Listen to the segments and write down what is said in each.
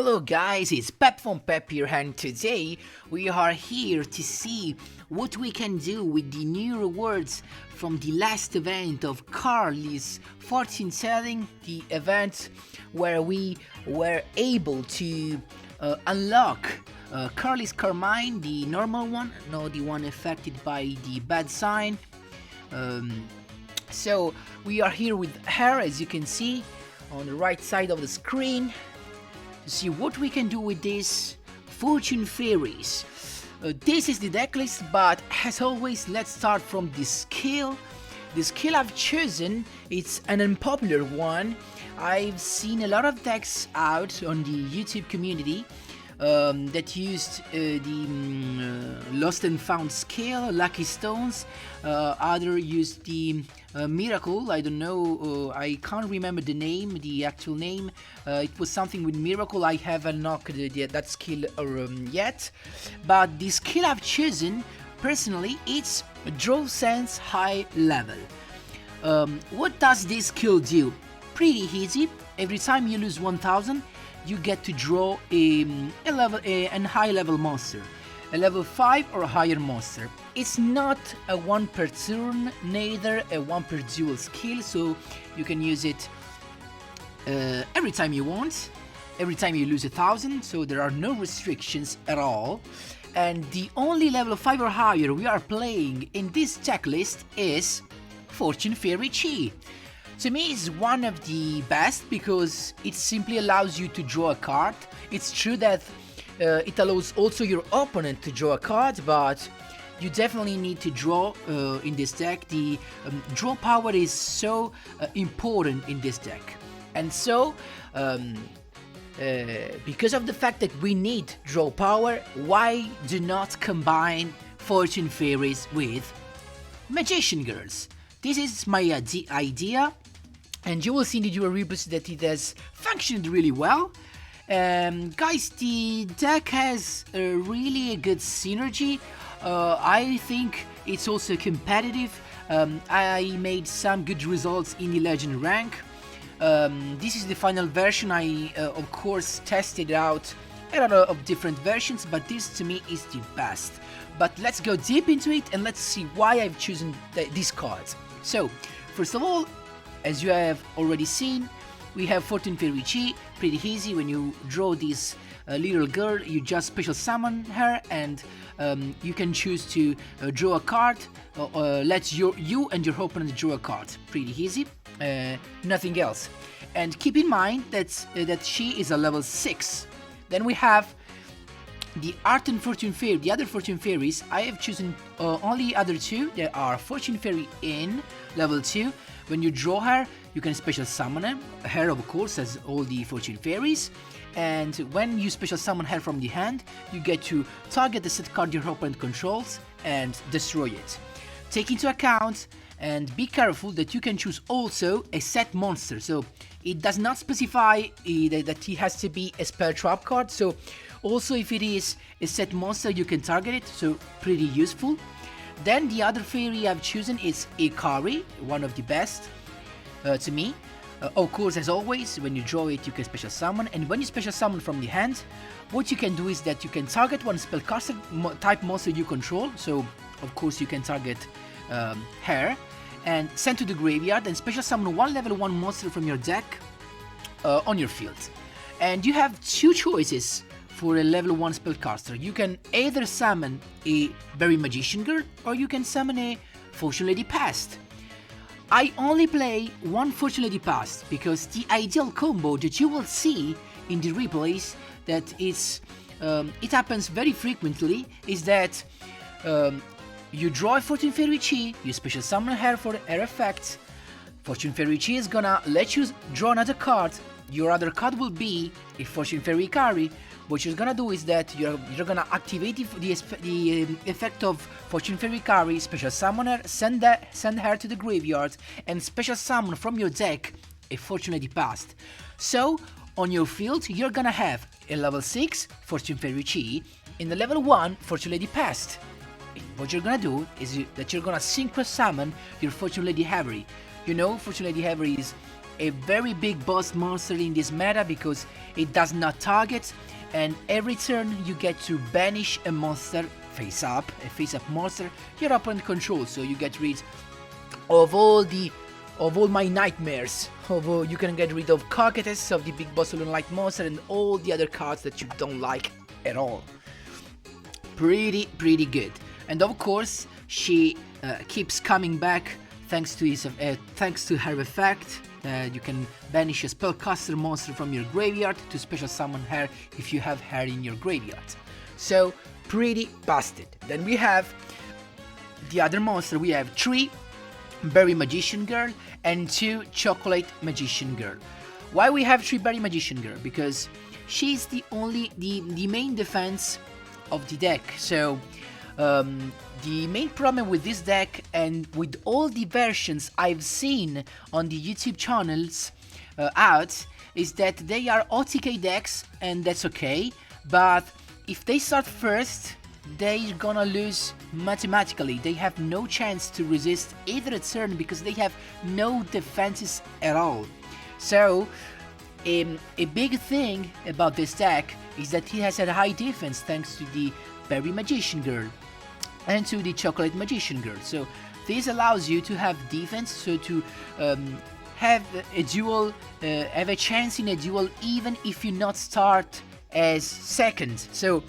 Hello guys, it's Pep from Pep here, and today we are here to see what we can do with the new rewards from the last event of Carly's fortune telling, the event where we were able to unlock Carly's Carmine, the normal one, not the one affected by the bad sign. So we are here with her, as you can see on the right side of the screen, to see what we can do with these Fortune Fairies. This is the deck list, but as always, let's start from the skill. The skill I've chosen, it's an unpopular one. I've seen a lot of decks out on the YouTube community that used the Lost and Found skill, Lucky Stones. Other used the Miracle. I don't know, I can't remember the name, the actual name. It was something with Miracle. I haven't unlocked that skill yet. But the skill I've chosen, personally, it's Draw Sense High Level. What does this skill do? Pretty easy. Every time you lose 1000, you get to draw a high level monster, a level 5 or higher monster. It's not a 1 per turn, neither a 1 per duel skill, so you can use it every time you want, every time you lose 1000, so there are no restrictions at all. And the only level 5 or higher we are playing in this checklist is Fortune Fairy Chi. To me, it's one of the best because it simply allows you to draw a card. It's true that it allows also your opponent to draw a card, but you definitely need to draw in this deck. The draw power is so important in this deck. And so, because of the fact that we need draw power, why do not combine Fortune Fairies with Magician Girls? This is my idea. And you will see in the dual reboots that it has functioned really well. Guys, the deck has really a good synergy. I think it's also competitive. I made some good results in the Legend rank. This is the final version. I, of course, tested out a lot of different versions, but this to me is the best. But let's go deep into it and let's see why I've chosen these cards. So, first of all, as you have already seen, we have Fortune Fairy Chi, pretty easy. When you draw this little girl, you just special summon her and you can choose to draw a card, let you and your opponent draw a card. Pretty easy, nothing else. And keep in mind that she is a level 6. Then we have the Art and Fortune Fairy, the other Fortune Fairies. I have chosen only other two. There are Fortune Fairy in level 2. When you draw her, you can special summon her, of course, as all the Fortune Fairies. And when you special summon her from the hand, you get to target the set card your opponent controls and destroy it. Take into account and be careful that you can choose also a set monster. So it does not specify that it has to be a spell trap card. So also if it is a set monster, you can target it. So pretty useful. Then the other fairy I've chosen is Ikari, one of the best to me. Of course, as always, when you draw it, you can special summon, and when you special summon from the hand, what you can do is that you can target one spellcaster type monster you control. So, of course, you can target her and send to the graveyard and special summon one level 1 monster from your deck on your field. And you have two choices for a level 1 spellcaster. You can either summon a Berry Magician Girl or you can summon a Fortune Lady Past. I only play one Fortune Lady Past because the ideal combo that you will see in the replays that it happens very frequently is that you draw a Fortune Fairy Chi, you special summon her for her effects. Fortune Fairy Chi is gonna let you draw another card. Your other card will be a Fortune Fairy Ikari. What you're gonna do is that you're gonna activate the effect of Fortune Fairy Ikari, special summon her, send her to the graveyard, and special summon from your deck a Fortune Lady Past. So on your field, you're gonna have a level 6 Fortune Fairy Chi and a level 1 Fortune Lady Past. What you're gonna do is that you're gonna synchro summon your Fortune Lady Avery. You know, Fortune Lady Avery is a very big boss monster in this meta because it does not target, and every turn you get to banish a monster face up, a face up monster your opponent controls. So you get rid of all my nightmares. You can get rid of Cocytus, of the big boss Balloon Light monster, and all the other cards that you don't like at all. Pretty good. And of course, she keeps coming back thanks to her effect. You can banish a spellcaster monster from your graveyard to special summon her if you have her in your graveyard. So pretty busted. Then we have the other monster. We have 3 Berry Magician Girl and 2 Chocolate Magician Girl. Why we have 3 Berry Magician Girl? Because she's the main defense of the deck. So the main problem with this deck, and with all the versions I've seen on the YouTube channels out, is that they are OTK decks, and that's okay, but if they start first, they're gonna lose mathematically. They have no chance to resist either turn because they have no defenses at all. So a big thing about this deck is that he has a high defense thanks to the Berry Magician Girl and to the Chocolate Magician Girl. So this allows you to have defense, so to have a duel, have a chance in a duel even if you not start as second. So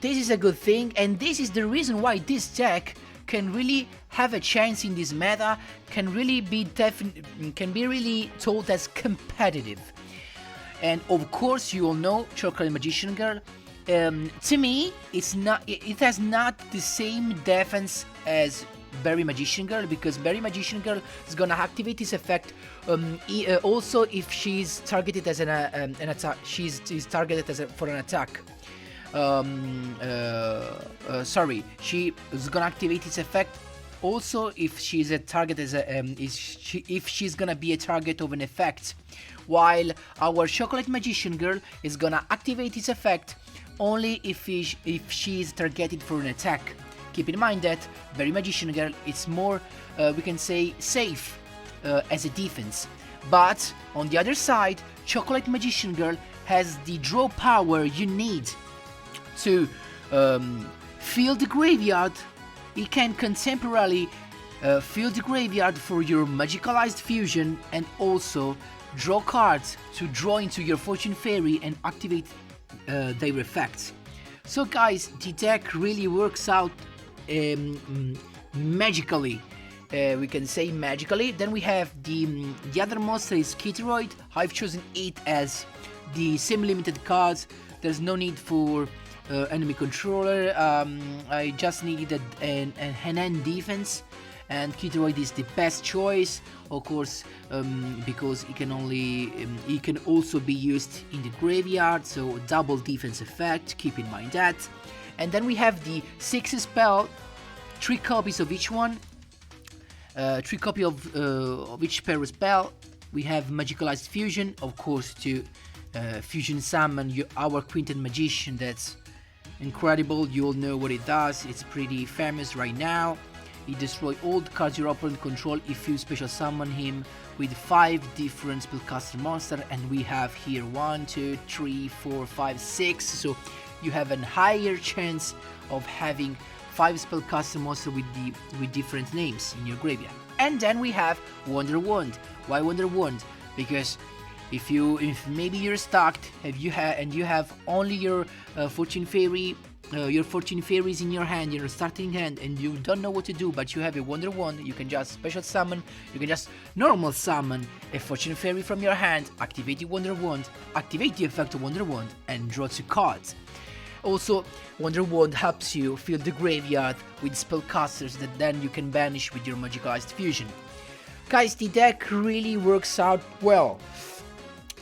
this is a good thing, and this is the reason why this deck can really have a chance in this meta, can really be really told as competitive. And of course, you all know Chocolate Magician Girl. To me, it has not the same defense as Berry Magician Girl, because Berry Magician Girl is gonna activate this effect also if she's targeted as an attack. She's targeted for an attack. She is gonna activate this effect also if she's a target as if she's gonna be a target of an effect, while our Chocolate Magician Girl is gonna activate this effect only if she is targeted for an attack. Keep in mind that Berry Magician Girl is more, we can say, safe as a defense. But on the other side, Chocolate Magician Girl has the draw power you need to fill the graveyard. It can contemporarily fill the graveyard for your Magicalized Fusion, and also draw cards to draw into your Fortune Fairy and activate their effects. So guys, the deck really works out magically. We can say magically. Then we have the other monster is Kiteroid. I've chosen it as the semi-limited cards. There's no need for enemy controller. I just needed an hand defense, and Kiteroid is the best choice, of course, because it can also be used in the graveyard, so double defense effect. Keep in mind that. And then we have the 6 spell, 3 copies of each one, 3 copies of each pair of spell. We have Magicalized Fusion, of course, to fusion summon our Quintet Magician. That's incredible. You all know what it does. It's pretty famous right now. It destroys all the cards your opponent control if you special summon him with 5 different spellcaster monsters, and we have here 1, 2, 3, 4, 5, 6. So you have a higher chance of having 5 spellcaster monsters with different names in your graveyard. And then we have Wonder Wand. Why Wonder Wand? Because if maybe you're stuck and you have only your Fortune Fairy, your Fortune Fairies in your hand, your starting hand, and you don't know what to do, but you have a Wonder Wand, you can just special summon, you can just normal summon a Fortune Fairy from your hand, activate the Wonder Wand, activate the effect of Wonder Wand, and draw 2 cards. Also, Wonder Wand helps you fill the graveyard with spellcasters that then you can banish with your Magicalized Fusion. Guys, the deck really works out well,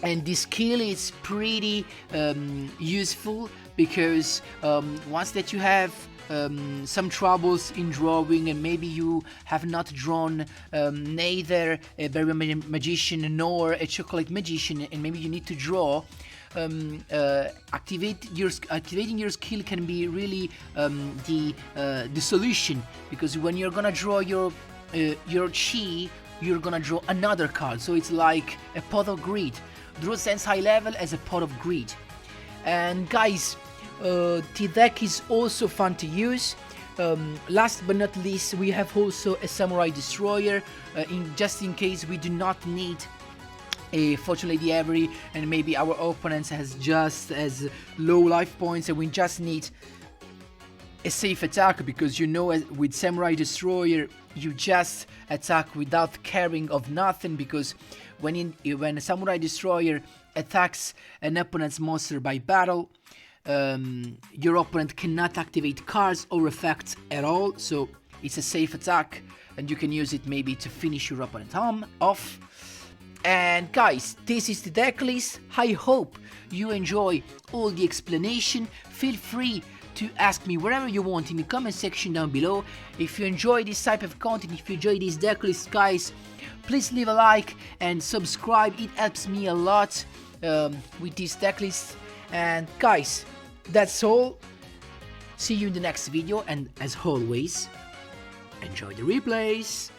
and this skill is pretty useful, because once that you have some troubles in drawing, and maybe you have not drawn neither a Berry Magician nor a Chocolate Magician, and maybe you need to draw, activating your skill can be really the solution, because when you're gonna draw your chi you're gonna draw another card. So it's like a pot of greed. Draw sense high level as a pot of greed. And guys, the deck is also fun to use. Last but not least, we have also a Samurai Destroyer, just in case we do not need a Fortune Lady Avery and maybe our opponent has just as low life points and we just need a safe attack, because you know with Samurai Destroyer you just attack without caring of nothing, because when a Samurai Destroyer attacks an opponent's monster by battle, your opponent cannot activate cards or effects at all, so it's a safe attack and you can use it maybe to finish your opponent off. And guys, this is the deck list. I hope you enjoy all the explanation. Feel free to ask me wherever you want in the comment section down below. If you enjoy this type of content, if you enjoy this deck list, guys, please leave a like and subscribe. It helps me a lot with this deck list. And guys, that's all. See you in the next video, and as always, enjoy the replays.